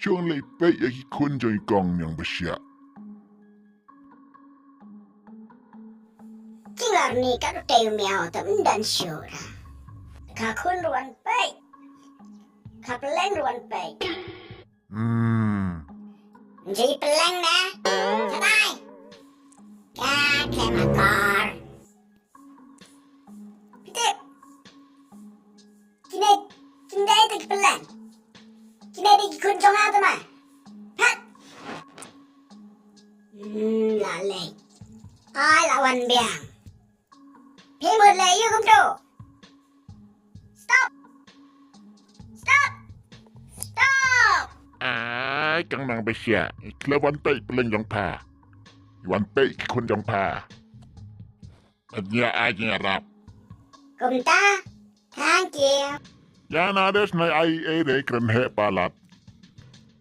Chuang lay Peit yaki kun joy gong yang besya. Tinggal ni kan tayo miao dan syura. Kakun ruan Peit. Kapeleng ruan Peit. Jadi peleng na. Sabay. Kemakar. Pitip. Kinay tagi peleng. Kinay tagi kunjong ato ma. Hat. Lalay. Ay lawan biang. Pimod layo kum tu. Stop. Stop. Stop. Ai kang nang besya. Iklawan Peit peleng yang pa. Wan Peit ki kun yang pa. Adnya aja rap. Kumta. Thank you. Ya nades na ai re kren he palat.